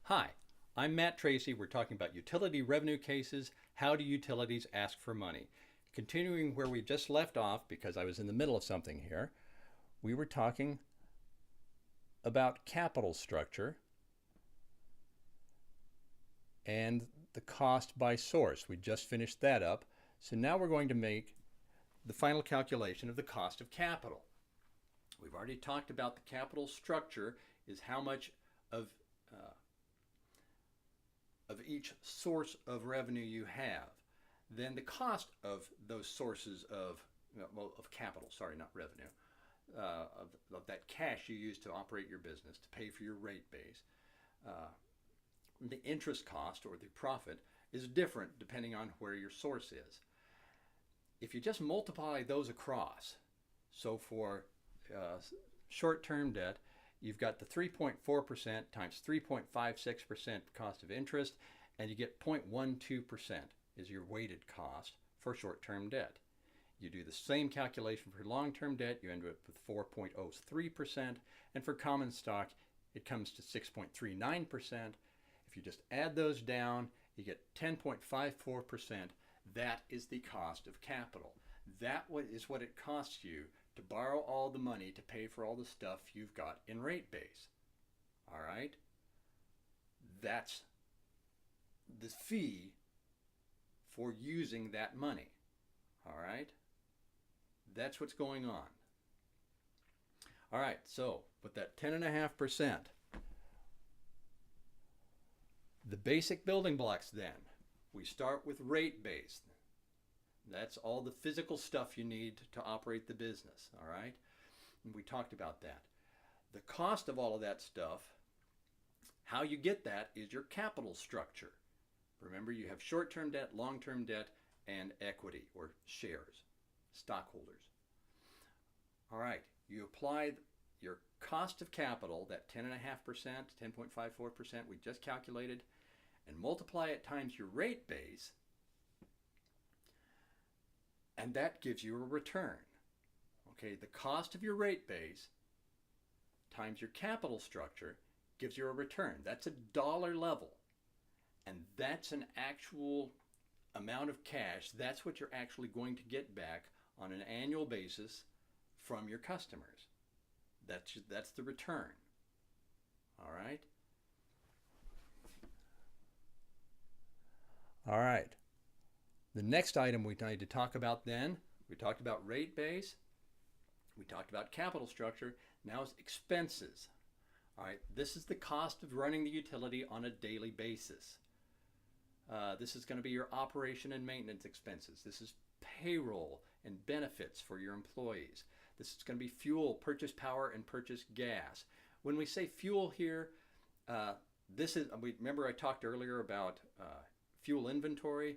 Hi, I'm Matt Tracy. We're talking about utility revenue cases. How do utilities ask for money? Continuing where we just left off, because I was in the middle of something here, we were talking about capital structure and the cost by source. We just finished that up. So now we're going to make the final calculation of the cost of capital. We've already talked about the capital structure is how much of each source of revenue you have. Then the cost of those sources of capital, sorry, not revenue, of that cash you use to operate your business, to pay for your rate base. The interest cost or the profit is different depending on where your source is. If you just multiply those across, so for short-term debt, you've got the 3.4% times 3.56% cost of interest, and you get 0.12% is your weighted cost for short-term debt. You do the same calculation for long-term debt, you end up with 4.03%, and for common stock, it comes to 6.39%. If you just add those down, you get 10.54%. That is the cost of capital. That is what it costs you to borrow all the money to pay for all the stuff you've got in rate base. All right? That's the fee for using that money. All right? That's what's going on. All right, so with that 10.5%, the basic building blocks then, we start with rate base. That's all the physical stuff you need to operate the business, all right? And we talked about that. The cost of all of that stuff, how you get that is your capital structure. Remember, you have short-term debt, long-term debt, and equity or shares, stockholders. All right, you apply your cost of capital, that 10.5%, 10.54% we just calculated, and multiply it times your rate base, and that gives you a return. Okay, the cost of your rate base times your capital structure gives you a return. That's a dollar level. And that's an actual amount of cash. That's what you're actually going to get back on an annual basis from your customers. That's the return. All right? All right. The next item we need to talk about then, we talked about rate base, we talked about capital structure, now is expenses. All right, this is the cost of running the utility on a daily basis. This is going to be your operation and maintenance expenses. This is payroll and benefits for your employees. This is going to be fuel, purchase power, and purchase gas. When we say fuel here, remember I talked earlier about fuel inventory.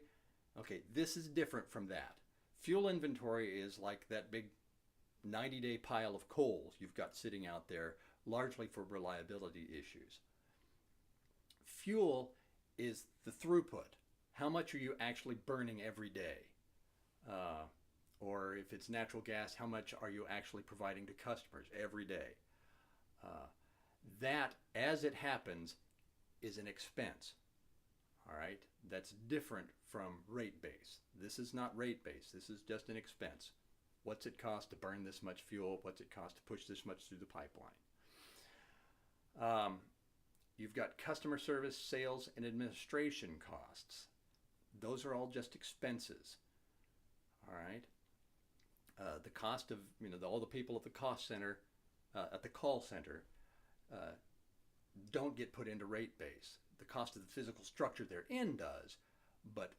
Okay, this is different from that. Fuel inventory is like that big 90-day pile of coals you've got sitting out there, largely for reliability issues. Fuel is the throughput. How much are you actually burning every day? Or if it's natural gas, how much are you actually providing to customers every day? That, as it happens, is an expense. All right, that's different from rate base. This is not rate base. This is just an expense. What's it cost to burn this much fuel? What's it cost to push this much through the pipeline? You've got customer service, sales, and administration costs. Those are all just expenses. All right. The cost of all the people at the cost center, at the call center, don't get put into rate base. The cost of the physical structure they're in does, but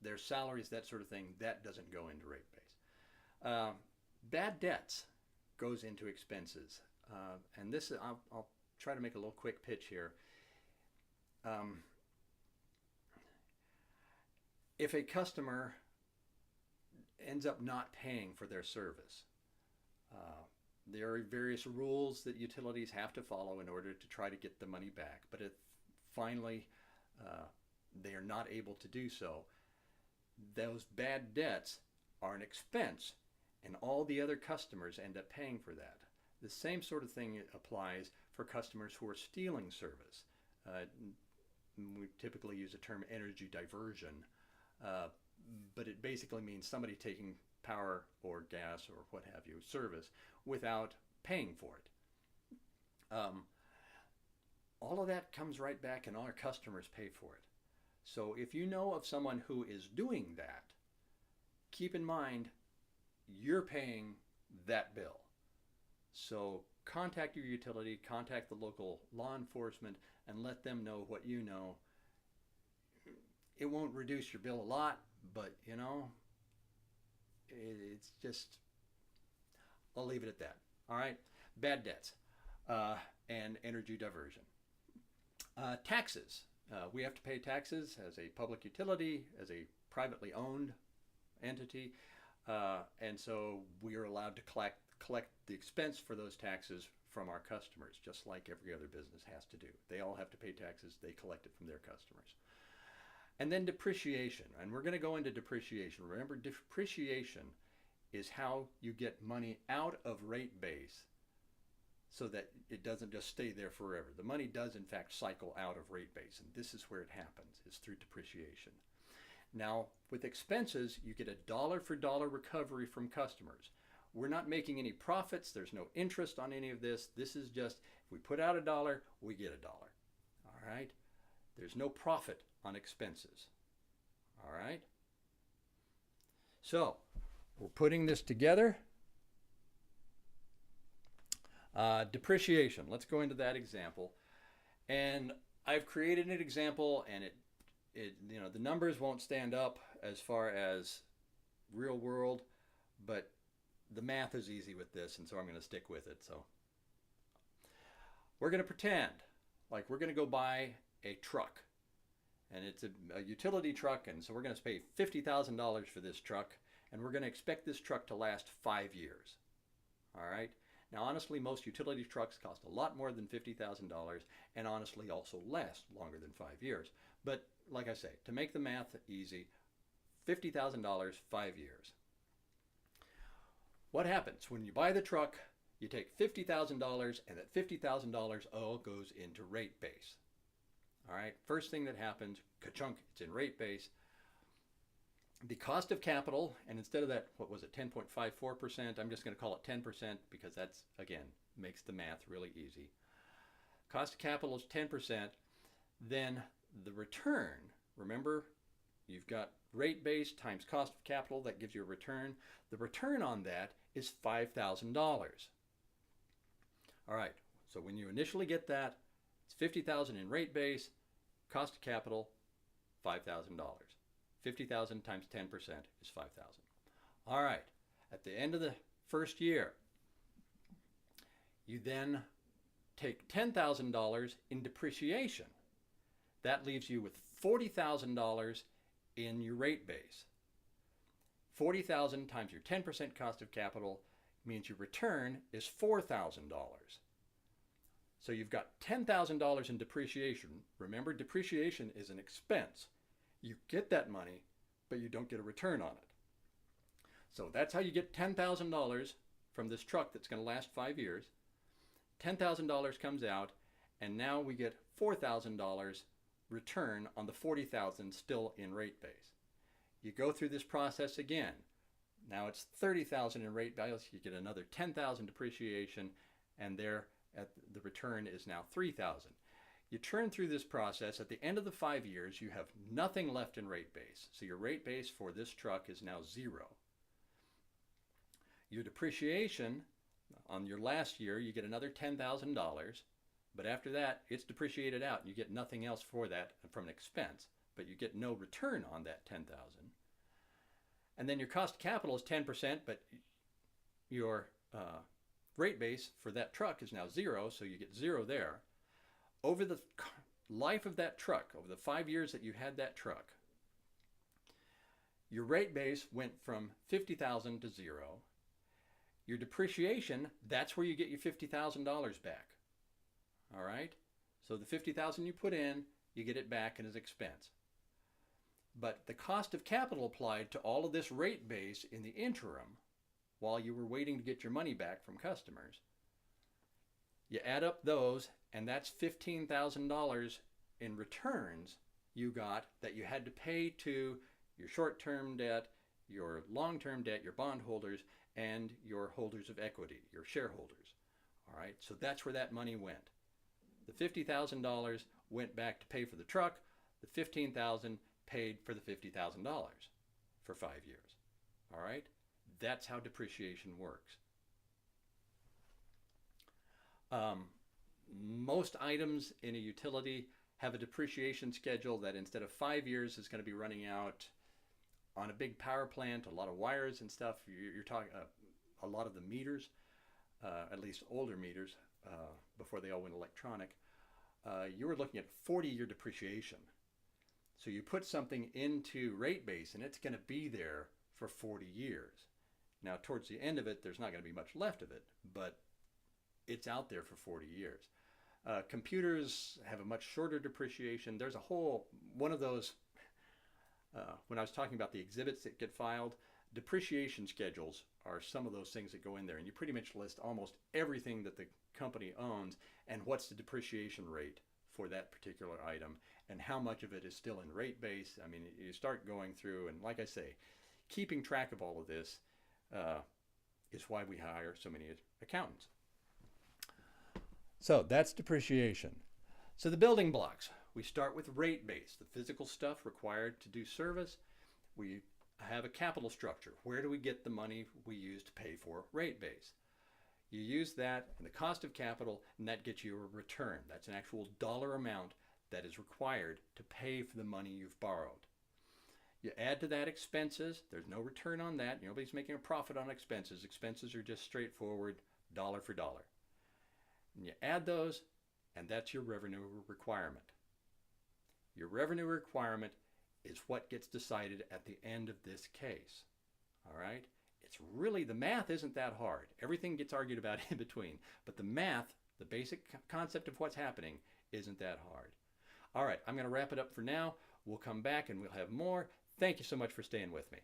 their salaries, that sort of thing, that doesn't go into rate base. Bad debts goes into expenses, and this I'll try to make a little quick pitch here. If a customer ends up not paying for their service, there are various rules that utilities have to follow in order to try to get the money back. But if finally they are not able to do so, those bad debts are an expense, and all the other customers end up paying for that. The same sort of thing applies for customers who are stealing service. We typically use the term energy diversion, uh, but it basically means somebody taking power or gas or what have you, service, without paying for it. All of that comes right back and our customers pay for it. So if you know of someone who is doing that, keep in mind you're paying that bill. So contact your utility, contact the local law enforcement, and let them know what you know. It won't reduce your bill a lot, but you know, it's just, I'll leave it at that. All right, bad debts and energy diversion. Taxes. We have to pay taxes as a public utility, as a privately owned entity, and so we are allowed to collect the expense for those taxes from our customers, just like every other business has to do. They all have to pay taxes. They collect it from their customers. And then depreciation, and we're going to go into depreciation. Remember, depreciation is how you get money out of rate base so that it doesn't just stay there forever. The money does in fact cycle out of rate base, and this is where it happens, is through depreciation. Now, with expenses, you get a dollar for dollar recovery from customers. We're not making any profits. There's no interest on any of this. This is just, if we put out a dollar, we get a dollar. All right? There's no profit on expenses. All right? So, we're putting this together. Depreciation. Let's go into that example. And I've created an example, and it you know, the numbers won't stand up as far as real world, but the math is easy with this, and so I'm going to stick with it. So we're going to pretend like we're going to go buy a truck, and it's a utility truck, and so we're going to pay $50,000 for this truck, and we're going to expect this truck to last 5 years. All right? Now, honestly, most utility trucks cost a lot more than $50,000, and honestly also last longer than 5 years. But like I say, to make the math easy, $50,000, 5 years. What happens when you buy the truck? You take $50,000, and that $50,000 all goes into rate base. All right, first thing that happens, ka-chunk, it's in rate base. The cost of capital, and instead of that, what was it, 10.54%, I'm just going to call it 10% because that's, again, makes the math really easy. Cost of capital is 10%. Then the return, remember, you've got rate base times cost of capital, that gives you a return. The return on that is $5,000. All right, so when you initially get that, it's $50,000 in rate base, cost of capital, $5,000. 50,000 times 10% is 5,000. All right, at the end of the first year, you then take $10,000 in depreciation. That leaves you with $40,000 in your rate base. 40,000 times your 10% cost of capital means your return is $4,000. So you've got $10,000 in depreciation. Remember, depreciation is an expense. You get that money, but you don't get a return on it. So that's how you get $10,000 from this truck that's going to last 5 years. $10,000 comes out, and now we get $4,000 return on the $40,000 still in rate base. You go through this process again. Now it's $30,000 in rate base. You get another $10,000 depreciation, and there at the return is now $3,000. You turn through this process. At the end of the 5 years, you have nothing left in rate base. So your rate base for this truck is now 0. Your depreciation on your last year, you get another $10,000. But after that, it's depreciated out. And you get nothing else for that from an expense. But you get no return on that $10,000. And then your cost of capital is 10%, but your rate base for that truck is now 0, so you get 0 there. Over the life of that truck, over the 5 years that you had that truck, your rate base went from $50,000 to 0. Your depreciation, that's where you get your $50,000 back. All right? So the $50,000 you put in, you get it back as expense. But the cost of capital applied to all of this rate base in the interim, while you were waiting to get your money back from customers, you add up those, and that's $15,000 in returns, you got that you had to pay to your short-term debt, your long-term debt, your bondholders, and your holders of equity, your shareholders. All right, so that's where that money went. The $50,000 went back to pay for the truck. The $15,000 paid for the $50,000 for 5 years. All right, that's how depreciation works. Most items in a utility have a depreciation schedule that instead of 5 years is going to be running out on a big power plant, a lot of wires and stuff. You're talking a lot of the meters, at least older meters, before they all went electronic. You were looking at 40-year depreciation. So you put something into rate base and it's going to be there for 40 years. Now, towards the end of it, there's not going to be much left of it, but it's out there for 40 years. Computers have a much shorter depreciation. There's a whole, one of those, when I was talking about the exhibits that get filed, depreciation schedules are some of those things that go in there. And you pretty much list almost everything that the company owns and what's the depreciation rate for that particular item and how much of it is still in rate base. I mean, you start going through, and like I say, keeping track of all of this is why we hire so many accountants. So that's depreciation. So the building blocks, we start with rate base, the physical stuff required to do service. We have a capital structure. Where do we get the money we use to pay for rate base? You use that and the cost of capital, and that gets you a return. That's an actual dollar amount that is required to pay for the money you've borrowed. You add to that expenses. There's no return on that. Nobody's making a profit on expenses. Expenses are just straightforward, dollar for dollar. And you add those, and that's your revenue requirement. Your revenue requirement is what gets decided at the end of this case. All right? It's really, the math isn't that hard. Everything gets argued about in between. But the math, the basic concept of what's happening, isn't that hard. All right, I'm going to wrap it up for now. We'll come back and we'll have more. Thank you so much for staying with me.